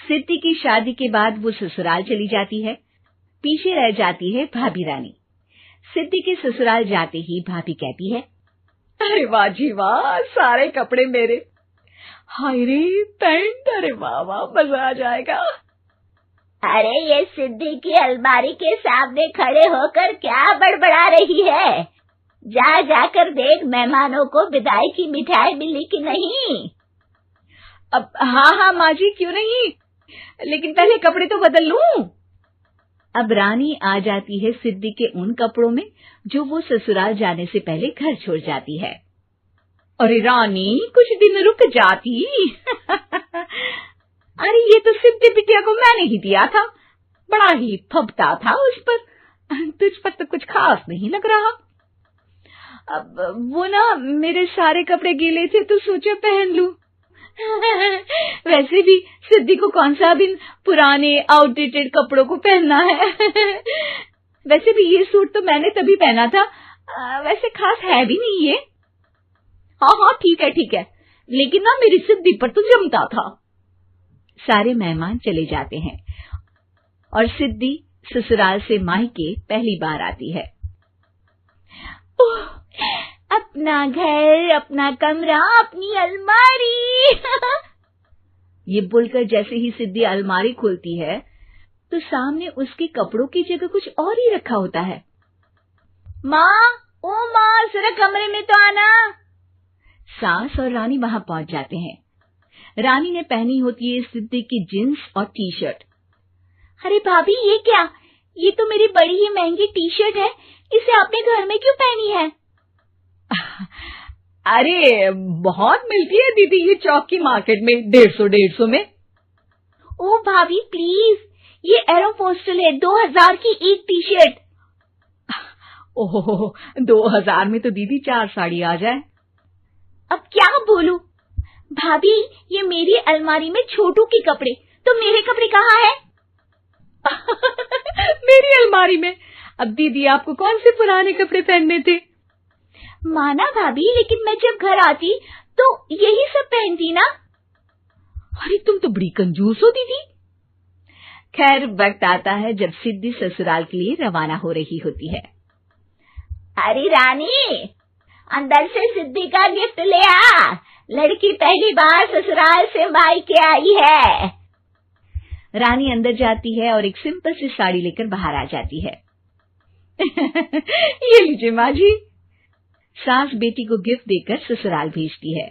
सिद्धि की शादी के बाद वो ससुराल चली जाती है। पीछे रह जाती है भाभी रानी। सिद्धि के ससुराल जाते ही भाभी कहती है, अरे वाह जी वाह, सारे कपड़े मेरे। हाय रे पैंट, अरे वाह वाह, मजा आ जाएगा। अरे ये सिद्धि की अलमारी के सामने खड़े होकर क्या बड़बड़ा रही है? जाकर देख मेहमानों को विदाई की मिठाई मिली कि नहीं। अब हाँ माँ जी, क्यों नहीं, लेकिन पहले कपड़े तो बदल लूं। अब रानी आ जाती है सिद्धि के उन कपड़ों में जो वो ससुराल जाने से पहले घर छोड़ जाती है। अरे रानी, कुछ दिन रुक जाती। अरे ये तो सिद्धि बिटिया को मैंने ही दिया था, बड़ा ही फबता था उस पर, तुझ पर तो कुछ खास नहीं लग रहा। अब वो ना मेरे सारे कपड़े गीले थे तो सोचा पहन लूं। वैसे भी सिद्धि को कौन सा दिन पुराने आउटडेटेड कपड़ों को पहनना है। वैसे भी ये सूट तो मैंने तभी पहना था, वैसे खास है भी नहीं ये। हाँ ठीक है, लेकिन ना मेरी सिद्धि पर तो जमता था। सारे मेहमान चले जाते हैं और सिद्धि ससुराल से मायके पहली बार आती है। अपना घर, अपना कमरा, अपनी अलमारी। ये बोलकर जैसे ही सिद्धि अलमारी खोलती है तो सामने उसके कपड़ों की जगह कुछ और ही रखा होता है। माँ, जरा कमरे में तो आना। सास और रानी वहां पहुंच जाते हैं। रानी ने पहनी होती है सिद्धि की जींस और टी शर्ट। अरे भाभी, ये क्या? ये तो मेरी बड़ी ही महंगी टी शर्ट है, इसे आपने घर में क्यों पहनी है? अरे बहुत मिलती है दीदी ये चौक की मार्केट में, 150 में। ओ भाभी प्लीज, ये एरोपोस्टल है, 2000 की एक टी शर्ट। ओहो, 2000 में तो दीदी 4 साड़ी आ जाए। अब क्या बोलूं? भाभी, ये मेरी अलमारी में छोटू के कपड़े, तो मेरे कपड़े कहाँ हैं? मेरी अलमारी में? अब दीदी आपको कौन से पुराने कपड़े पहनने थे? माना भाभी, लेकिन मैं जब घर आती तो यही सब पहनती ना। अरे तुम तो बड़ी कंजूस हो दीदी। खैर, वक्त आता है जब सिद्धि ससुराल के लिए रवाना हो रही होती है। अरे रानी, अंदर से सिद्धि का गिफ्ट ले आ, लड़की पहली बार ससुराल से मायके आई है। रानी अंदर जाती है और एक सिंपल सी साड़ी लेकर बाहर आ जाती है। ये लीजिए माँ जी। सास बेटी को गिफ्ट देकर ससुराल भेजती है।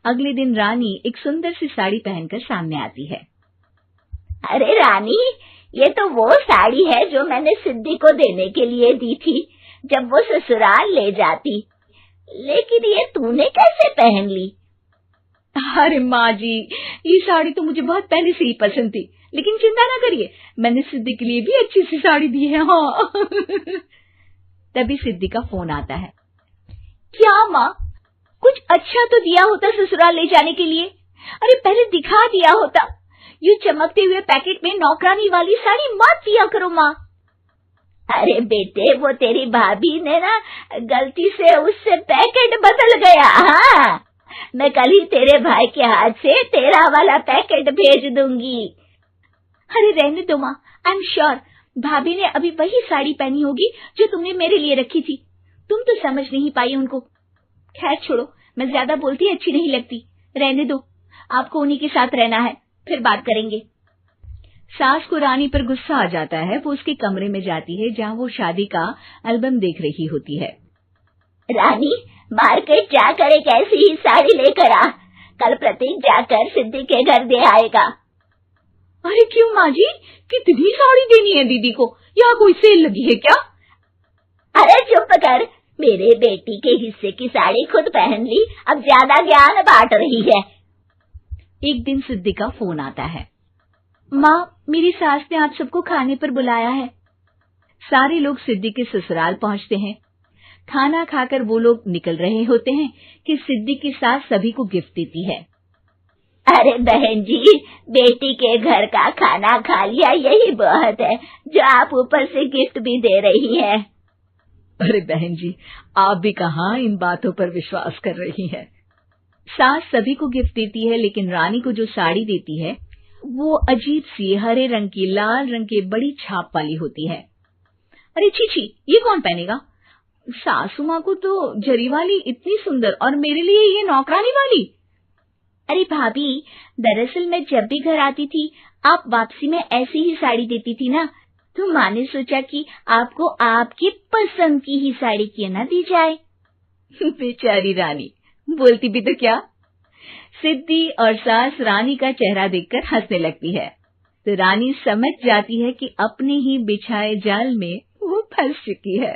अगले दिन रानी एक सुंदर सी साड़ी पहनकर सामने आती है। अरे रानी, ये तो वो साड़ी है जो मैंने सिद्धि को देने के लिए दी थी जब वो ससुराल ले जाती, लेकिन ये तूने कैसे पहन ली? अरे माँ जी, ये साड़ी तो मुझे बहुत पहले से ही पसंद थी, लेकिन चिंता ना करिए, मैंने सिद्धि के लिए भी अच्छी सी साड़ी दी है। हाँ। तभी सिद्धि का फोन आता है। क्या माँ, कुछ अच्छा तो दिया होता ससुराल ले जाने के लिए। अरे पहले दिखा दिया होता। यूं चमकते हुए पैकेट में नौकरानी वाली साड़ी मत दिया करो माँ। अरे बेटे, वो तेरी भाभी ने ना गलती से उससे पैकेट बदल गया। हाँ, मैं कल ही तेरे भाई के हाथ से तेरा वाला पैकेट भेज दूंगी। अरे रहने दो माँ, आई एम श्योर भाभी ने अभी वही साड़ी पहनी होगी जो तुमने मेरे लिए रखी थी। तुम तो समझ नहीं पाई उनको। खैर छोड़ो, मैं ज्यादा बोलती अच्छी नहीं लगती, रहने दो, आपको उन्हीं के साथ रहना है, फिर बात करेंगे। सास को रानी पर गुस्सा आ जाता है। वो उसके कमरे में जाती है जहाँ वो शादी का एल्बम देख रही होती है। रानी, मार्केट जाकर एक ऐसी ही साड़ी लेकर आ, कल प्रतीक जाकर सिद्धि के घर दे आएगा। अरे क्यों माँ जी, कितनी साड़ी देनी है दीदी को? यहाँ कोई सेल लगी है क्या? अरे चुप कर, मेरे बेटी के हिस्से की साड़ी खुद पहन ली, अब ज्यादा ज्ञान बांट रही है। एक दिन सिद्धि का फोन आता है। माँ, मेरी सास ने आप सबको खाने पर बुलाया है। सारे लोग सिद्धि के ससुराल पहुँचते हैं। खाना खाकर वो लोग निकल रहे होते हैं कि सिद्धि की सास सभी को गिफ्ट देती है। अरे बहन जी, बेटी के घर का खाना खा लिया, यही बहुत है जो आप ऊपर से गिफ्ट भी दे रही है। अरे बहन जी, आप भी कहाँ इन बातों पर विश्वास कर रही हैं। सास सभी को गिफ्ट देती है, लेकिन रानी को जो साड़ी देती है वो अजीब सी हरे रंग की लाल रंग के बड़ी छाप वाली होती है। अरे छी, ये कौन पहनेगा? सासू माँ को तो जरी वाली इतनी सुंदर, और मेरे लिए ये नौकरानी वाली। अरे भाभी, दरअसल मैं जब भी घर आती थी आप वापसी में ऐसी ही साड़ी देती थी ना, तो माँ ने सोचा कि आपको आपकी पसंद की ही साड़ी क्यों ना दी जाए। बेचारी रानी, बोलती भी तो क्या। सिद्धि और सास रानी का चेहरा देखकर हंसने लगती है, तो रानी समझ जाती है कि अपने ही बिछाए जाल में वो फंस चुकी है।